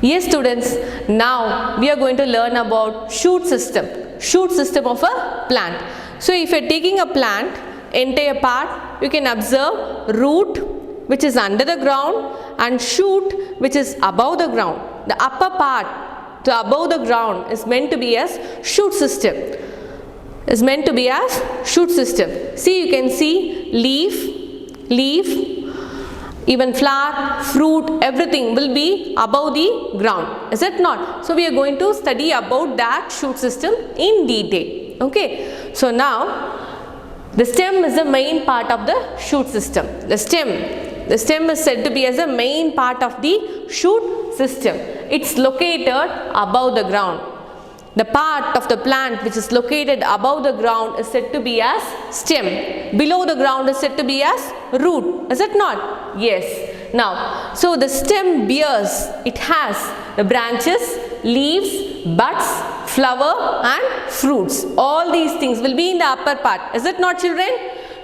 Yes students, now we are going to learn about shoot system of a plant. So if you are taking a plant, entire part, you can observe root which is under the ground and shoot which is above the ground. The upper part to above the ground is meant to be as shoot system. See, you can see leaf, even flower, fruit, everything will be above the ground. Is it not? So we are going to study about that shoot system in detail. Okay. So now the stem is the main part of the shoot system. The stem is said to be as a main part of the shoot system. It's located above the ground. The part of the plant which is located above the ground is said to be as stem. Below the ground is said to be as root. Is it not? Yes. Now, so the stem bears, it has the branches, leaves, buds, flower and fruits. All these things will be in the upper part. Is it not, children?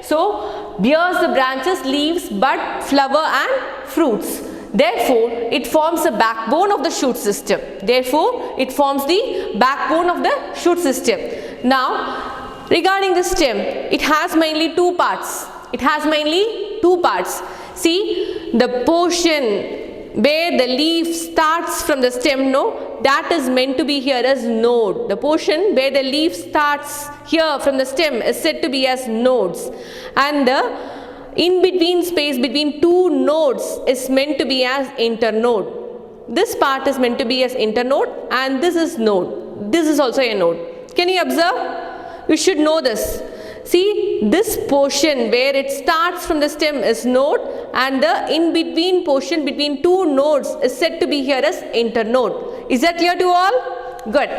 So, bears the branches, leaves, bud, flower and fruits. Therefore, it forms the backbone of the shoot system. Now, regarding the stem, it has mainly two parts. See, the portion where the leaf starts from the stem, that is meant to be here as node. The portion where the leaf starts here from the stem is said to be as nodes. And the in between space between two nodes is meant to be as internode. This part is meant to be as internode and this is node. This is also a node. Can you observe? You should know this. See, this portion where it starts from the stem is node and the in between portion between two nodes is said to be here as internode. Is that clear to all? Good.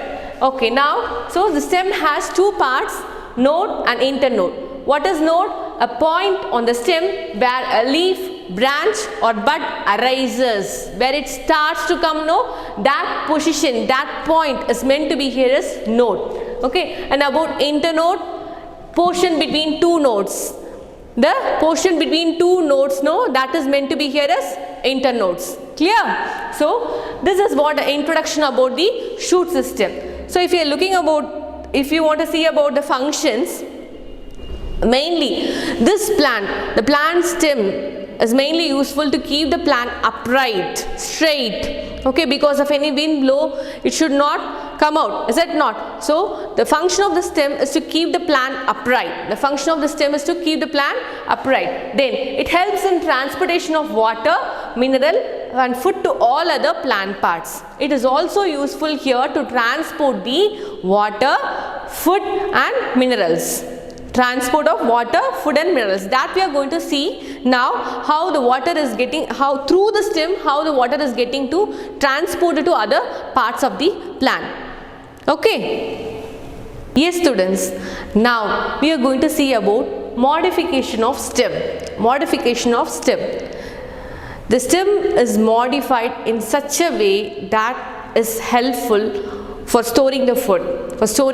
Okay, now, so the stem has two parts, node and internode. What is node? A point on the stem where a leaf, branch or bud arises. Where it starts to come, that position, that point is meant to be here as node. Okay, and about internode, portion between two nodes. The portion between two nodes, that is meant to be here as internodes. Clear? So, this is what the introduction about the shoot system. So, if you want to see about the functions, mainly this plant, the plant stem is mainly useful to keep the plant upright, straight. Okay, because of any wind blow, it should not come out. Is it not? So, the function of the stem is to keep the plant upright. Then, it helps in transportation of water, mineral and food to all other plant parts. It is also useful here to transport the water, food and minerals. Transport of water, food and minerals. That we are going to see now how the water is getting, how through the stem, how the water is getting to transported to other parts of the plant. Okay. Yes students, now we are going to see about modification of stem. The stem is modified in such a way that is helpful for storing the food. So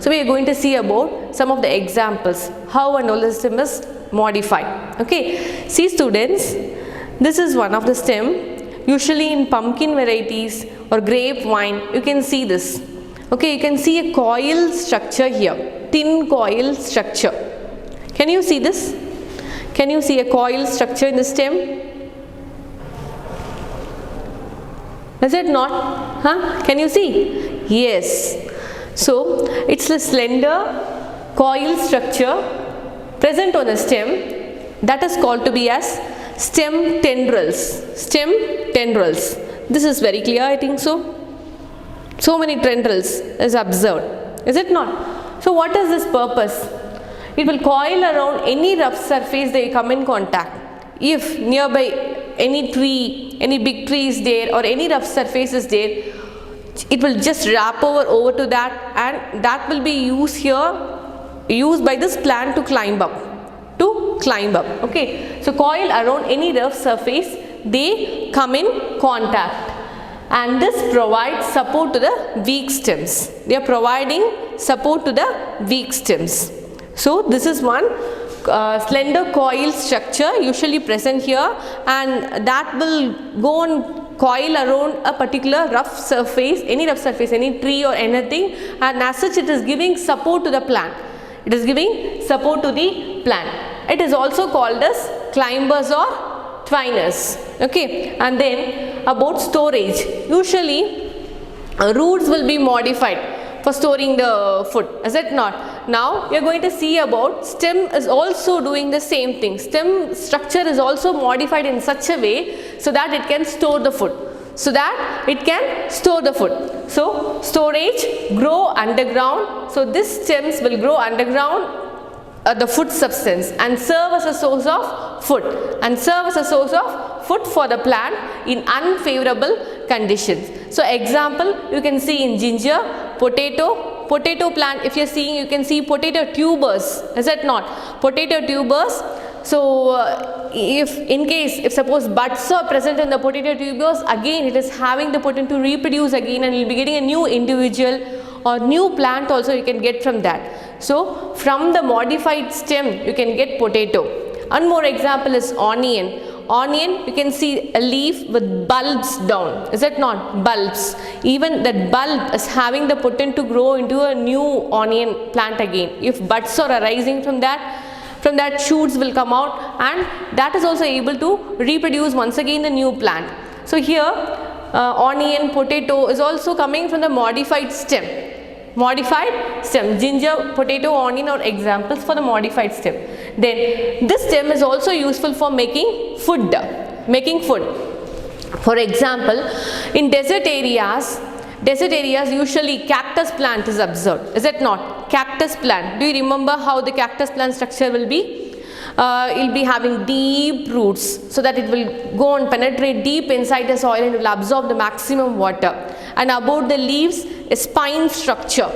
we are going to see about some of the examples how an all stem is modified. Okay. See students, this is one of the stem. Usually in pumpkin varieties or grape vine, you can see this. Okay, you can see a coil structure here, thin coil structure. Can you see this? Can you see a coil structure in the stem? Is it not? Can you see? Yes. So, it's a slender coil structure present on the stem that is called to be as stem tendrils. This is very clear, I think so. So many tendrils is observed. Is it not? So, what is this purpose? It will coil around any rough surface they come in contact. If nearby any tree, any big tree is there or any rough surface is there, it will just wrap over to that and that will be used by this plant to climb up. Okay. So, coil around any rough surface, they come in contact and this provides support to the weak stems. They are providing support to the weak stems. So, this is one slender coil structure usually present here and that will go on coil around a particular rough surface, any tree or anything, and as such it is giving support to the plant. It is giving support to the plant. It is also called as climbers or twiners. Okay, and then about storage. Usually roots will be modified for storing the food, is it not? Now we are going to see about stem is also doing the same thing. Stem structure is also modified in such a way so that it can store the food. So storage, grow underground. So these stems will grow underground the food substance and serve as a source of food for the plant in unfavorable conditions. So example, you can see in ginger, potato plant. If you are seeing, you can see potato tubers, is it not? Potato tubers. So if suppose buds are present in the potato tubers, again it is having the potential to reproduce again, and you will be getting a new individual or new plant also you can get from that. So from the modified stem you can get potato. One more example is onion. Onion, you can see a leaf with bulbs down, is it not? Bulbs. Even that bulb is having the potential to grow into a new onion plant again. If buds are arising from that shoots will come out, and that is also able to reproduce once again the new plant. So here onion, potato is also coming from the modified stem. Ginger, potato, onion are examples for the modified stem. Then this stem is also useful for making food. For example, in desert areas usually cactus plant is observed, is it not? Cactus plant, do you remember how the cactus plant structure will be? It will be having deep roots, so that it will go and penetrate deep inside the soil and it will absorb the maximum water. And about the leaves, a spine structure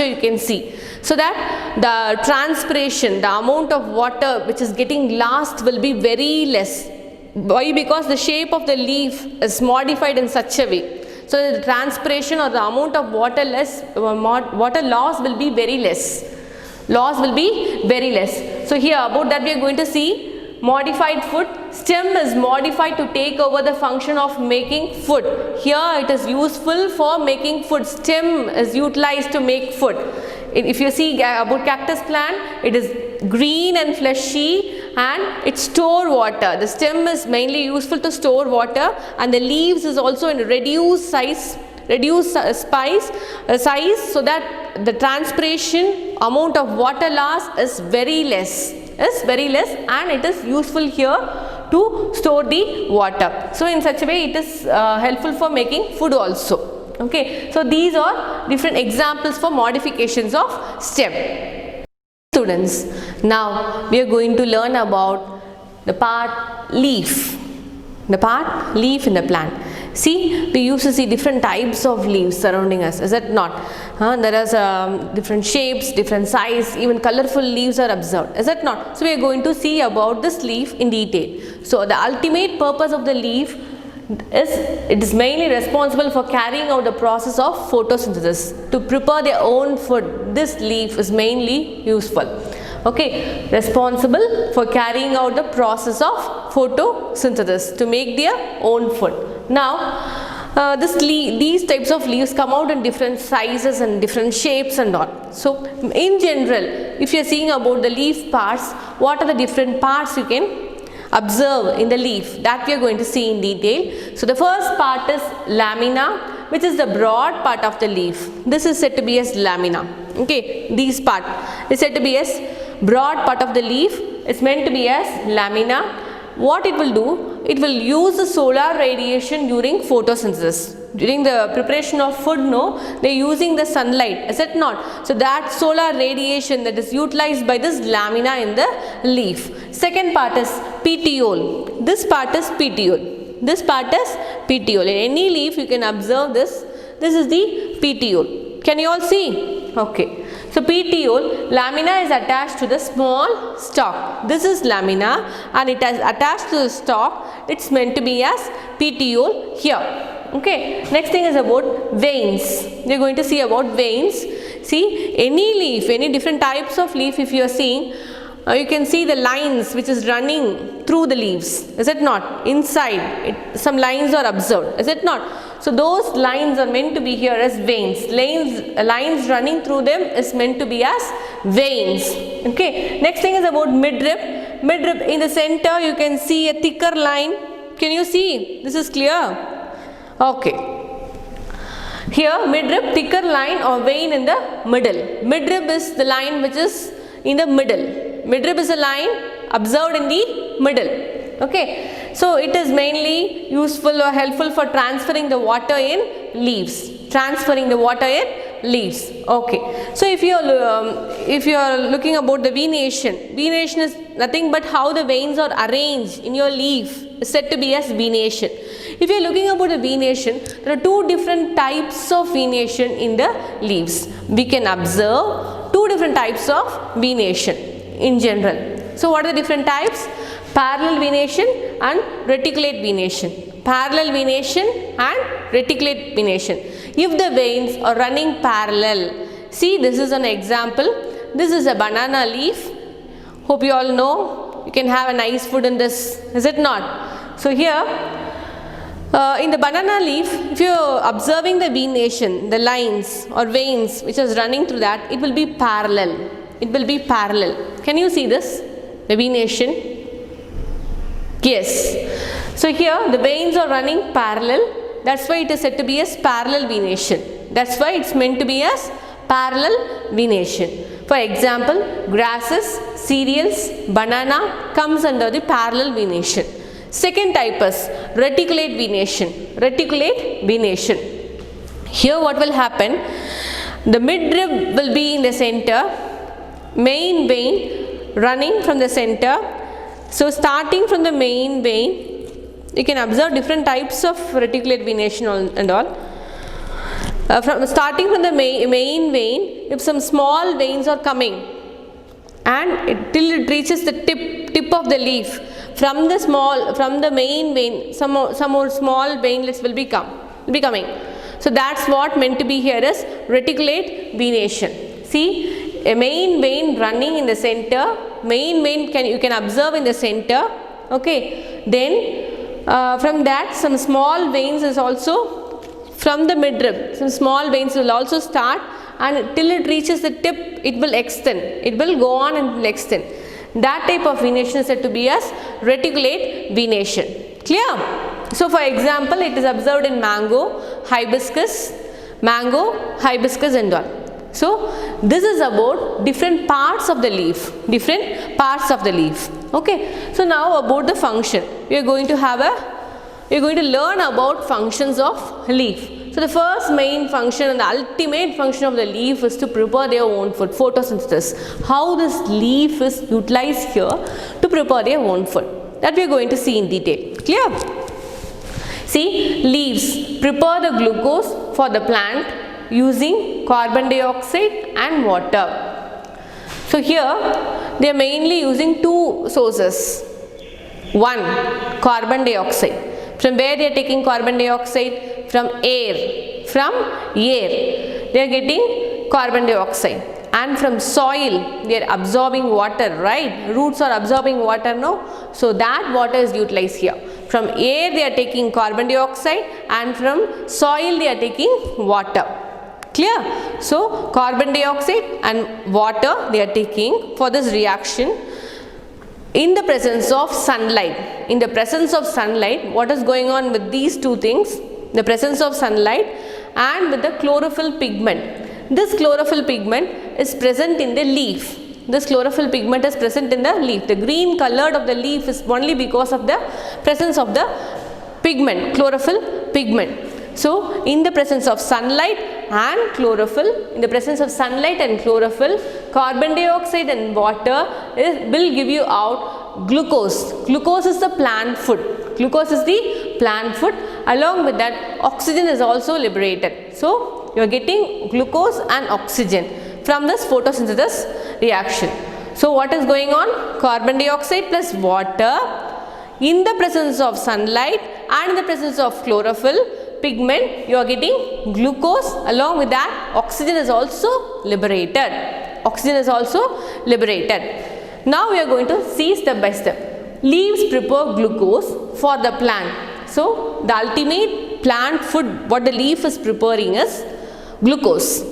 you can see, so that the transpiration, the amount of water which is getting lost will be very less. Why? Because the shape of the leaf is modified in such a way, so the transpiration or the amount of water loss will be very less. So here about that we are going to see modified food. Stem is modified to take over the function of making food. Here it is useful for making food. Stem is utilized to make food. If you see about cactus plant, it is green and fleshy and it store water. The stem is mainly useful to store water, and the leaves is also in reduced size, so that the transpiration amount of water loss is very less, and it is useful here to store the water. So in such a way it is helpful for making food also. Okay, so these are different examples for modifications of stem. Students, now we are going to learn about the part leaf in the plant. See, we used to see different types of leaves surrounding us, is it not? There are different shapes, different size, even colorful leaves are observed, is it not? So we are going to see about this leaf in detail. So the ultimate purpose of the leaf is, it is mainly responsible for carrying out the process of photosynthesis. To prepare their own food, this leaf is mainly useful. Okay, responsible for carrying out the process of photosynthesis to make their own food. Now these types of leaves come out in different sizes and different shapes and all. So in general, if you are seeing about the leaf parts, what are the different parts you can observe in the leaf, that we are going to see in detail. So the first part is lamina, which is the broad part of the leaf. This is said to be as lamina. Okay, this part is said to be as broad part of the leaf. It's meant to be as lamina. What it will do, it will use the solar radiation during photosynthesis. During the preparation of food, they are using the sunlight, is it not? So that solar radiation that is utilized by this lamina in the leaf. Second part is petiole. This part is petiole. In any leaf you can observe this. This is the petiole. Can you all see? Okay. So petiole, lamina is attached to the small stalk. This is lamina and it is attached to the stalk. It's meant to be as petiole here. Okay. Next thing is about veins. We are going to see about veins. See, any leaf, any different types of leaf, if you are seeing, you can see the lines which is running through the leaves, is it not? Inside, some lines are observed, is it not? So those lines are meant to be here as veins. Lines running through them is meant to be as veins. Okay. Next thing is about midrib. Midrib, in the center you can see a thicker line. Can you see? This is clear? Okay. Here midrib, thicker line or vein in the middle. Midrib is the line which is in the middle. Midrib is a line observed in the middle. Okay. So it is mainly useful or helpful for transferring the water in leaves. Transferring the water in leaves. Okay. So if you are looking about the venation, venation is nothing but how the veins are arranged in your leaf is said to be as venation. If you are looking about the venation, there are two different types of venation in the leaves. We can observe two different types of venation in general. So what are the different types? Parallel venation and reticulate venation. Parallel venation and reticulate venation. If the veins are running parallel, see, this is an example. This is a banana leaf. Hope you all know you can have a nice food in this, is it not? So here in the banana leaf, if you are observing the venation, the lines or veins which is running through that, it will be parallel. It will be parallel. Can you see this? The venation. Yes. So here the veins are running parallel. That's why it is said to be as parallel venation. That's why it's meant to be as parallel venation. For example, grasses, cereals, banana comes under the parallel venation. Second type is reticulate venation. Reticulate venation. Here what will happen? The midrib will be in the center, main vein running from the center. So starting from the main vein, you can observe different types of reticulate venation and all. Starting from the main vein, if some small veins are coming and till it reaches the tip of the leaf, from the main vein, some more small veinlets will be coming. So that's what meant to be here is reticulate venation. See, a main vein running in the center, main vein you can observe in the center. Okay. Then from that some small veins is also from the midrib. Some small veins will also start, and till it reaches the tip, it will extend. It will go on and extend. That type of venation is said to be as reticulate venation. Clear? So for example, it is observed in mango, hibiscus and all. So this is about different parts of the leaf. Different parts of the leaf. Okay. So now about the function. We are going to learn about functions of leaf. So the first main function and the ultimate function of the leaf is to prepare their own food, photosynthesis. How this leaf is utilized here to prepare their own food. That we are going to see in detail. Clear? See, leaves prepare the glucose for the plant using carbon dioxide and water. So here they are mainly using two sources. One, carbon dioxide. From where they are taking carbon dioxide? From air. From air. They are getting carbon dioxide. And from soil, they are absorbing water, right? Roots are absorbing water, no? So that water is utilized here. From air, they are taking carbon dioxide, and from soil, they are taking water. Clear? So carbon dioxide and water they are taking for this reaction in the presence of sunlight. In the presence of sunlight, what is going on with these two things? The presence of sunlight and with the chlorophyll pigment. This chlorophyll pigment is present in the leaf. This chlorophyll pigment is present in the leaf. The green colored of the leaf is only because of the presence of the pigment, chlorophyll pigment. So in the presence of sunlight and chlorophyll, carbon dioxide and water will give you out glucose. Glucose is the plant food. Glucose is the plant food. Along with that, oxygen is also liberated. So you are getting glucose and oxygen from this photosynthesis reaction. So what is going on? Carbon dioxide plus water in the presence of sunlight and in the presence of chlorophyll pigment, you are getting glucose. Along with that, oxygen is also liberated. Now we are going to see step by step. Leaves prepare glucose for the plant. So the ultimate plant food what the leaf is preparing is glucose.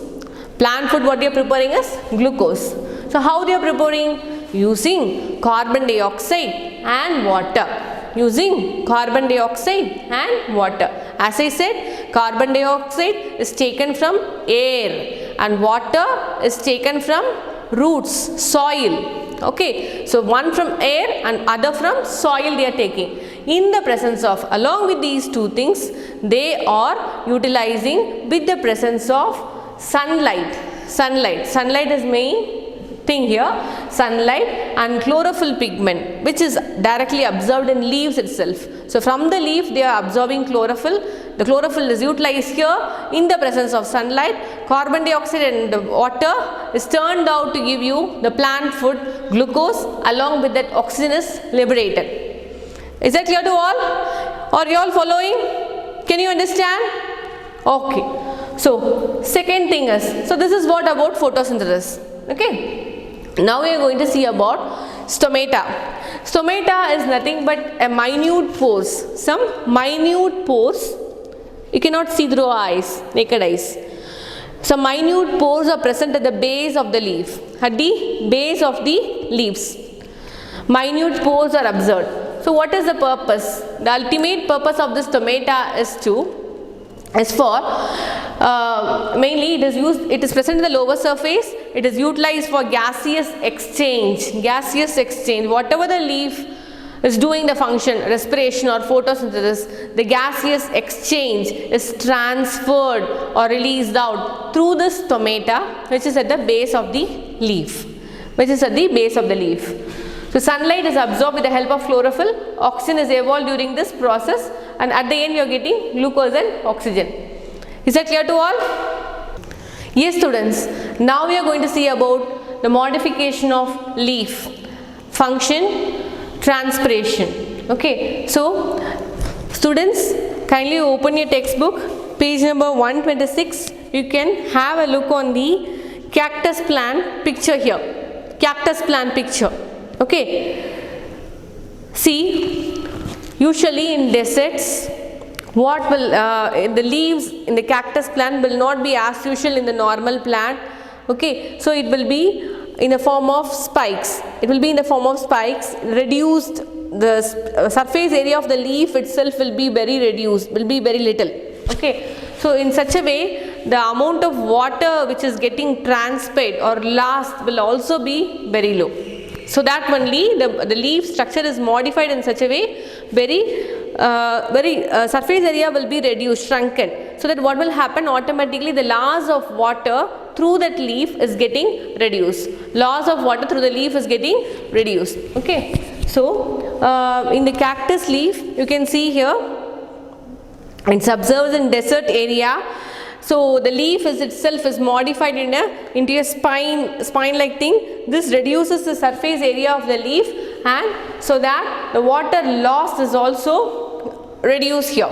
Plant food what they are preparing is glucose. So how they are preparing? Using carbon dioxide and water. Using carbon dioxide and water. As I said, carbon dioxide is taken from air and water is taken from roots, soil. Okay, so one from air and other from soil they are taking. In the presence of, along with these two things, they are utilizing with the presence of sunlight. Sunlight is main thing here, sunlight and chlorophyll pigment which is directly absorbed in leaves itself. So from the leaf they are absorbing chlorophyll. The chlorophyll is utilized here in the presence of sunlight. Carbon dioxide and water is turned out to give you the plant food glucose, along with that oxygen is liberated. Is that clear to all? Are you all following? Can you understand? Okay. So second thing is, so this is what about photosynthesis. Okay. Now we are going to see about stomata. Stomata is nothing but a minute pores. Some minute pores. You cannot see through eyes, naked eyes. Some minute pores are present at the base of the leaf. At the base of the leaves. Minute pores are observed. So what is the purpose? The ultimate purpose of this stomata is for mainly it is present in the lower surface. It is utilized for gaseous exchange. Whatever the leaf is doing the function, respiration or photosynthesis, the gaseous exchange is transferred or released out through the stomata, which is at the base of the leaf. So sunlight is absorbed with the help of chlorophyll. Oxygen is evolved during this process, and at the end you are getting glucose and oxygen. Is that clear to all? Yes students, now we are going to see about the modification of leaf. Function, transpiration. Okay, so students, kindly open your textbook, page number 126. You can have a look on the cactus plant picture here. Cactus plant picture. Okay, see, usually in deserts, what will the leaves in the cactus plant will not be as usual in the normal plant. Okay, so it will be in the form of spikes. Reduced. The surface area of the leaf itself will be very reduced, will be very little. Okay, so in such a way, the amount of water which is getting transpired or lost will also be very low. So that only the leaf structure is modified in such a way, surface area will be reduced, shrunken. So that what will happen, automatically the loss of water through that leaf is getting reduced. Okay. So in the cactus leaf, you can see here, it's observed in desert area. So the leaf itself is modified into a spine-like thing. This reduces the surface area of the leaf, and so that the water loss is also reduced here.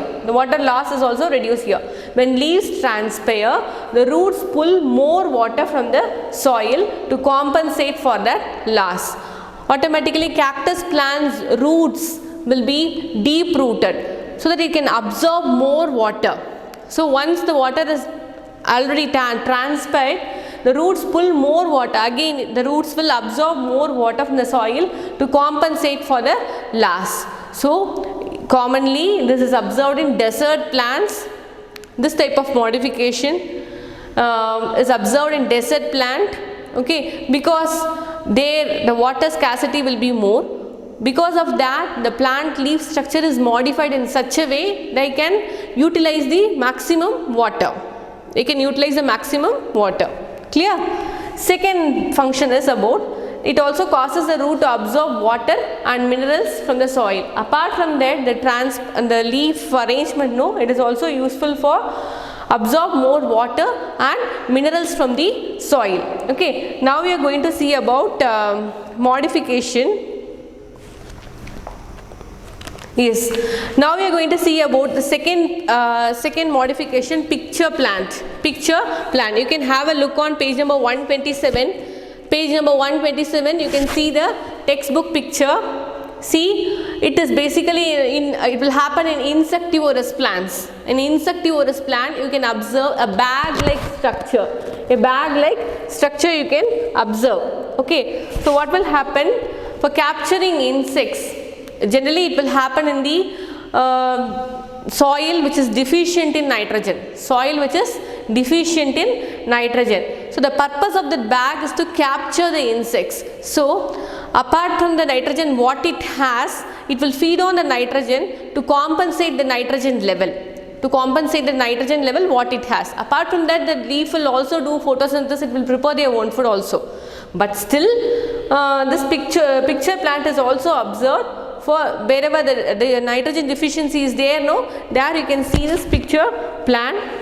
When leaves transpire, the roots pull more water from the soil to compensate for that loss. Automatically, cactus plant's roots will be deep rooted so that it can absorb more water. So once the water is already transpired, the roots pull more water. Again, the roots will absorb more water from the soil to compensate for the loss. So commonly this is observed in desert plants. This type of modification is observed in desert plant. Okay, because there the water scarcity will be more. Because of that, the plant leaf structure is modified in such a way they can utilize the maximum water. Clear? Second function is about, it also causes the root to absorb water and minerals from the soil. Apart from that, the leaf arrangement, it is also useful for absorb more water and minerals from the soil. Okay, now we are going to see about modification. Yes, now we are going to see about the second modification, picture plant. You can have a look on page number 127. You can see the textbook picture. See, it is basically it will happen in insectivorous plants. In insectivorous plant, you can observe a bag-like structure. A bag-like structure you can observe. Okay. So what will happen for capturing insects? Generally, it will happen in the soil which is deficient in nitrogen. Soil which is deficient in nitrogen. So the purpose of that bag is to capture the insects. So apart from the nitrogen what it has, it will feed on the nitrogen to compensate the nitrogen level. To compensate the nitrogen level what it has. Apart from that, the leaf will also do photosynthesis, it will prepare their own food also. But still this picture plant is also observed for wherever the nitrogen deficiency is there, no, there you can see this picture plant.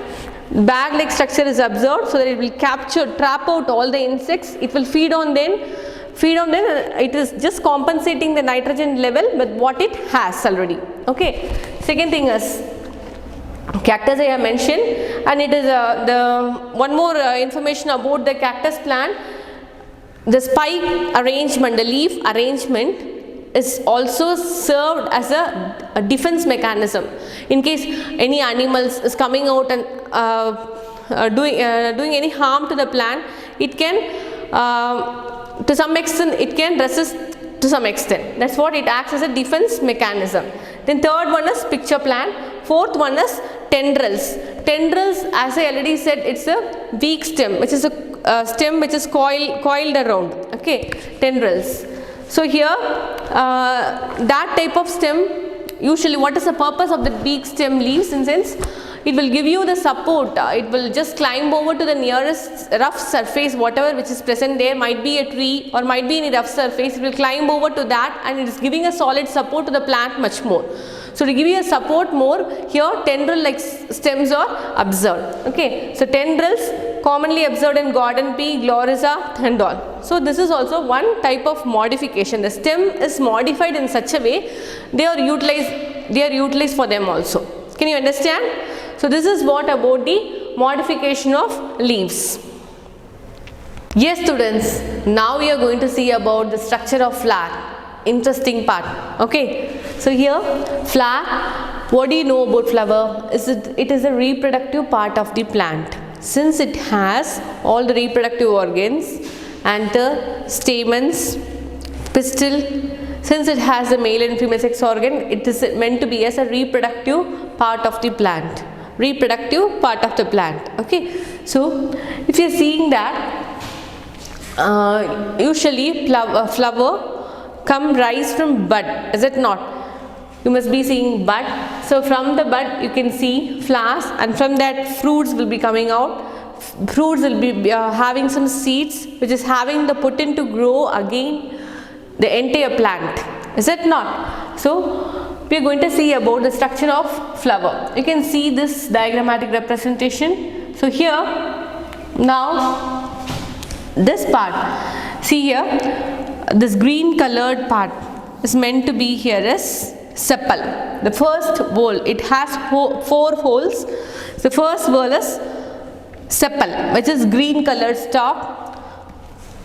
Bag like structure is observed, so that it will trap out all the insects. It will feed on them. It is just compensating the nitrogen level with what it has already. Okay. Second thing is cactus I have mentioned, and it is the one more information about the cactus plant. The spike arrangement, the leaf arrangement is also served as a defense mechanism. In case any animals is coming out and doing any harm to the plant, it can to some extent it can resist to some extent. That's what it acts as a defense mechanism. Then third one is picture plant. Fourth one is tendrils. Tendrils, as I already said, it's a weak stem, which is a stem which is coiled around. Okay, tendrils. So here that type of stem, usually what is the purpose of the weak stem leaves? In sense, it will give you the support. It will just climb over to the nearest rough surface, whatever which is present there, might be a tree or might be any rough surface. It will climb over to that, and it is giving a solid support to the plant much more. So to give you a support more, here tendril like stems are observed. Okay, so tendrils commonly observed in garden pea, glorissa and all. So this is also one type of modification. The stem is modified in such a way they are utilized for them also. Can you understand? So this is what about the modification of leaves. Yes students, now we are going to see about the structure of flower. Interesting part. Okay, so here flower, what do you know about flower? It is a reproductive part of the plant. Since it has all the reproductive organs, anther, stamens, pistil, since it has the male and female sex organ, it is meant to be as a reproductive part of the plant. Reproductive part of the plant. Okay, so if you are seeing that, usually flower rise from bud, is it not? You must be seeing bud. So from the bud you can see flowers, and from that fruits will be coming out. Fruits will be having some seeds which is having the potential to grow again the entire plant, is it not? So we are going to see about the structure of flower. You can see this diagrammatic representation. So here now this part, see here, this green colored part is meant to be here as sepal. The first hole, it has 4 holes. The first hole is sepal, which is green colored stalk.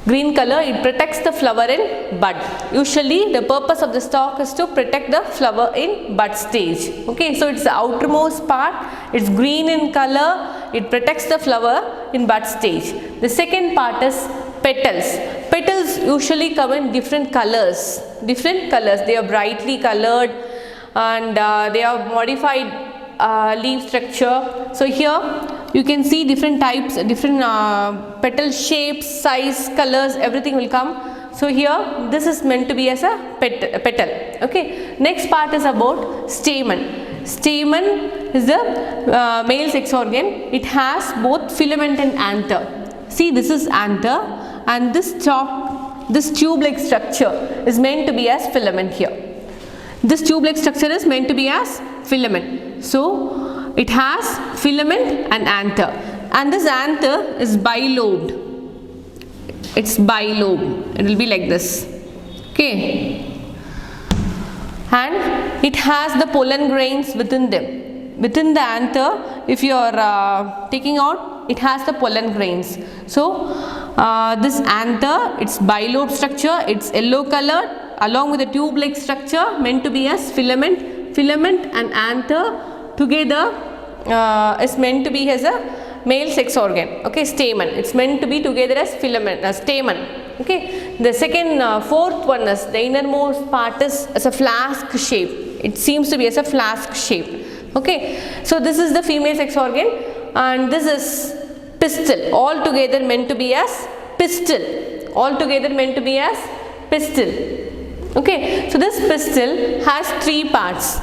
Green color, it protects the flower in bud. Usually the purpose of the stalk is to protect the flower in bud stage. Okay, so it's the outermost part, it's green in color, it protects the flower in bud stage. The second part is petals. Petals usually come in different colors. They are brightly colored, and they are modified leaf structure. So here you can see different types, different petal shapes, size, colors, everything will come. So here this is meant to be as a petal. Okay. Next part is about stamen. Stamen is the male sex organ. It has both filament and anther. See, this is anther, and this tube-like structure is meant to be as filament here. This tube-like structure is meant to be as filament. So it has filament and anther, and this anther is bilobed. It's bilobed. It will be like this. Okay. And it has the pollen grains within them. Within the anther, if you are taking out, it has the pollen grains. So This anther, it's bilobe structure, it's yellow colored along with the tube-like structure meant to be as filament. Filament and anther together is meant to be as a male sex organ. Okay, stamen. It's meant to be together as filament, stamen. Okay. The second, fourth one is the innermost part is as a flask shape. It seems to be as a flask shape. Okay. So this is the female sex organ, and this is pistil. All together meant to be as pistil. All together meant to be as pistil. Okay. So this pistil has three parts.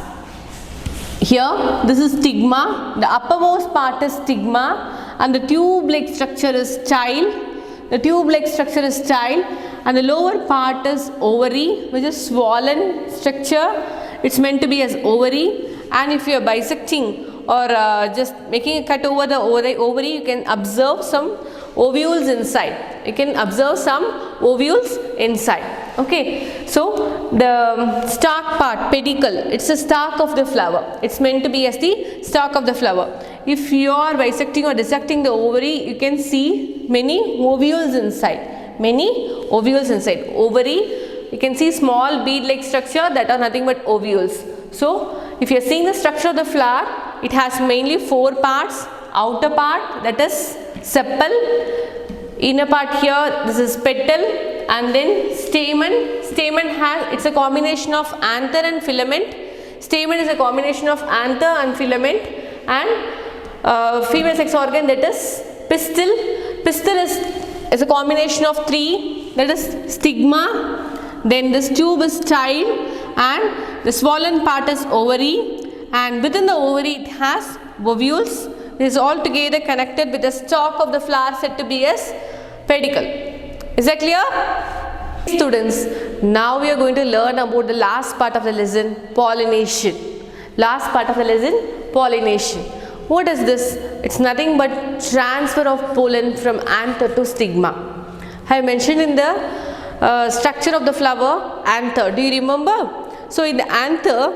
Here, this is stigma. The uppermost part is stigma, and the tube-like structure is style. The tube-like structure is style, and the lower part is ovary, which is swollen structure. It's meant to be as ovary. And if you are bisecting or just making a cut over the ovary, you can observe some ovules inside. You can observe some ovules inside. Okay, so the stalk part, pedicle, it's the stalk of the flower. It's meant to be as the stalk of the flower. If you are bisecting or dissecting the ovary, you can see many ovules inside. Many ovules inside. Ovary, you can see small bead-like structure that are nothing but ovules. So, if you are seeing the structure of the flower, it has mainly four parts. Outer part, that is sepal. Inner part here, this is petal. And then stamen. Stamen has, it's a combination of anther and filament. Stamen is a combination of anther and filament. And female sex organ, that is pistil. Pistil is a combination of three, that is stigma. Then this tube is style, and the swollen part is ovary. And within the ovary, it has ovules. This is all together connected with the stalk of the flower said to be as pedicle. Is that clear? Students, now we are going to learn about the last part of the lesson, pollination. Last part of the lesson, pollination. What is this? It's nothing but transfer of pollen from anther to stigma. I have mentioned in the structure of the flower, anther. Do you remember? So in the anther,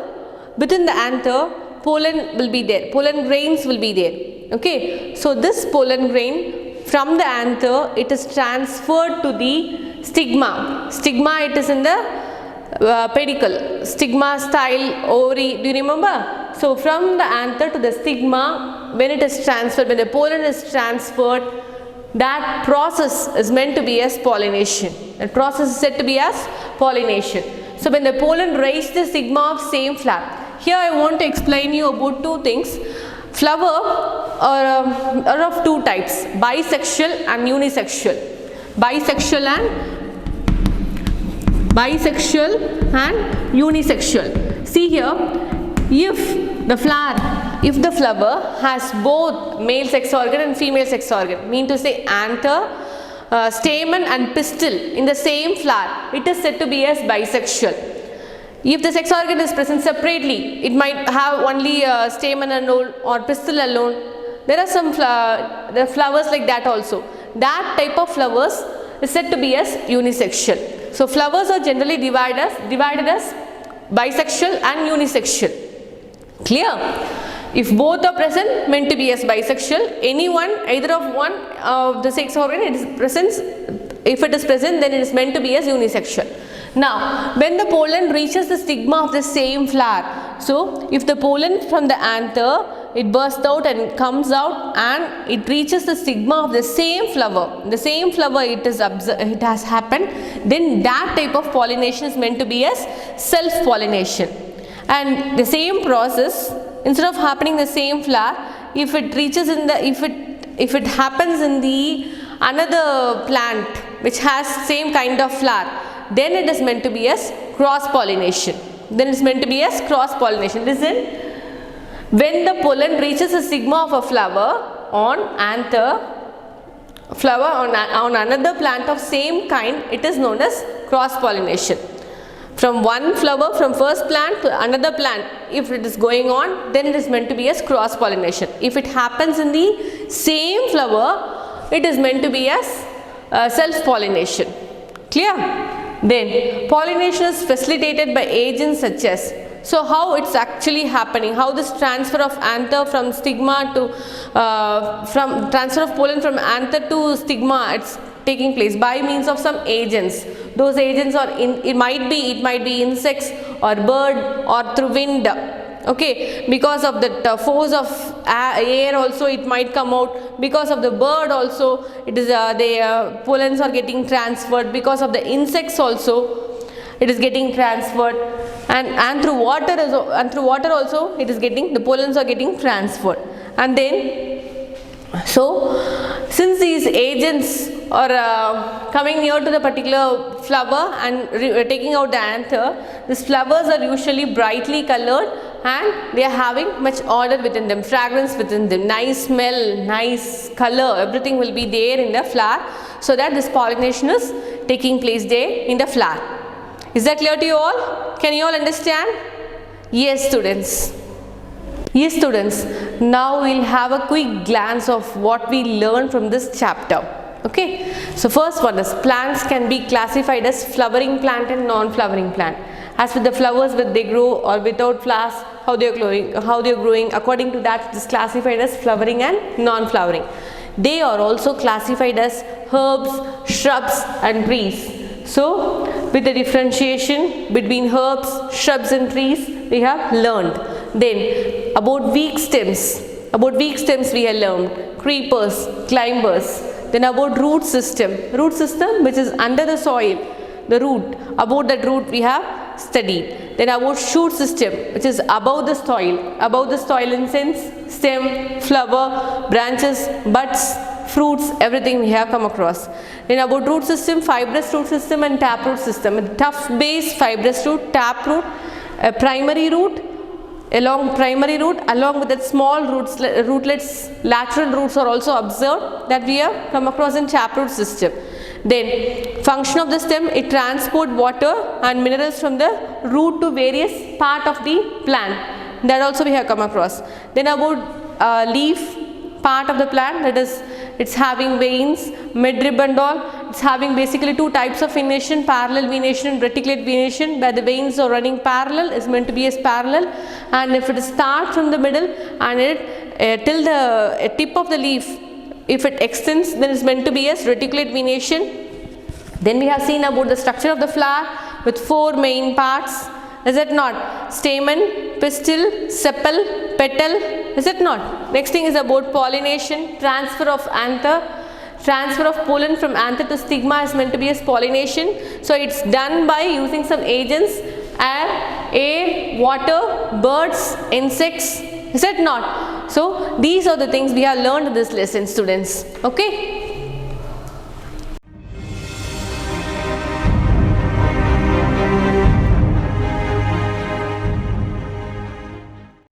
within the anther, pollen will be there. Pollen grains will be there. Okay. So this pollen grain from the anther, it is transferred to the stigma. Stigma, it is in the pedicle. Stigma, style, ovary. Do you remember? So from the anther to the stigma, when it is transferred, when the pollen is transferred, that process is meant to be as pollination. That process is said to be as pollination. So when the pollen reaches the stigma of same flower. Here I want to explain you about two things. Flower are of two types, bisexual and unisexual. Bisexual and unisexual. See here, if the flower has both male sex organ and female sex organ, mean to say anther, stamen and pistil in the same flower, it is said to be as bisexual. If the sex organ is present separately, it might have only stamen alone or pistil alone. There are some flowers like that also. That type of flowers is said to be as unisexual. So flowers are generally divided as bisexual and unisexual. Clear? If both are present, meant to be as bisexual. Either of one of the sex organ, it is present. If it is present, then it is meant to be as unisexual. Now, when the pollen reaches the stigma of the same flower, so if the pollen from the anther, it bursts out and comes out and it reaches the stigma of the same flower, it has happened, then that type of pollination is meant to be as self-pollination. And the same process, instead of happening in the same flower, if it happens in the another plant which has same kind of flower, then it is meant to be as cross-pollination. Listen, when the pollen reaches the stigma of a flower on another plant of same kind, it is known as cross-pollination. From one flower, from first plant to another plant, if it is going on, then it is meant to be as cross-pollination. If it happens in the same flower, it is meant to be as self-pollination. Clear? Then pollination is facilitated by agents such as, so how it's actually happening, how this transfer of anther from stigma to transfer of pollen from anther to stigma, it's taking place by means of some agents. Those agents are it might be insects or bird or through wind. Okay, because of the force of air also it might come out, because of the bird also it is the pollens are getting transferred, because of the insects also it is getting transferred, and through water also it is getting, the pollens are getting transferred. And then, so since these agents are coming near to the particular flower and taking out the anther, these flowers are usually brightly colored and they are having much odor within them, fragrance within them, nice smell, nice color, everything will be there in the flower, so that this pollination is taking place there in the flower. Is that clear to you all? Can you all understand? Yes, students. Yes, students. Now we'll have a quick glance of what we learned from this chapter. Okay. So first one is plants can be classified as flowering plant and non-flowering plant. As with the flowers, whether they grow or without flowers, how they are growing, according to that it is classified as flowering and non-flowering. They are also classified as herbs, shrubs and trees. So with the differentiation between herbs, shrubs and trees we have learned. Then about weak stems we have learned, creepers, climbers. Then about root system which is under the soil, the root, about that root we have studied. Then about shoot system which is above the soil in sense stem, flower, branches, buds, fruits, everything we have come across. Then about root system, fibrous root system and taproot system. A tough base, fibrous root, taproot, a primary root, along with that small rootlets, lateral roots are also observed that we have come across in taproot system. Then function of the stem, it transport water and minerals from the root to various part of the plant, that also we have come across. Then about leaf part of the plant, that is it's having veins, midrib and all. It's having basically two types of venation, parallel venation and reticulate venation, where the veins are running parallel, is meant to be as parallel, and if it starts from the middle and it till the tip of the leaf, if it extends, then it's meant to be as reticulate venation. Then we have seen about the structure of the flower with four main parts. Is it not? Stamen, pistil, sepal, petal. Is it not? Next thing is about pollination, transfer of anther. Transfer of pollen from anther to stigma is meant to be as pollination. So it's done by using some agents, air, water, birds, insects. Is it not? So these are the things we have learned in this lesson, students. Okay.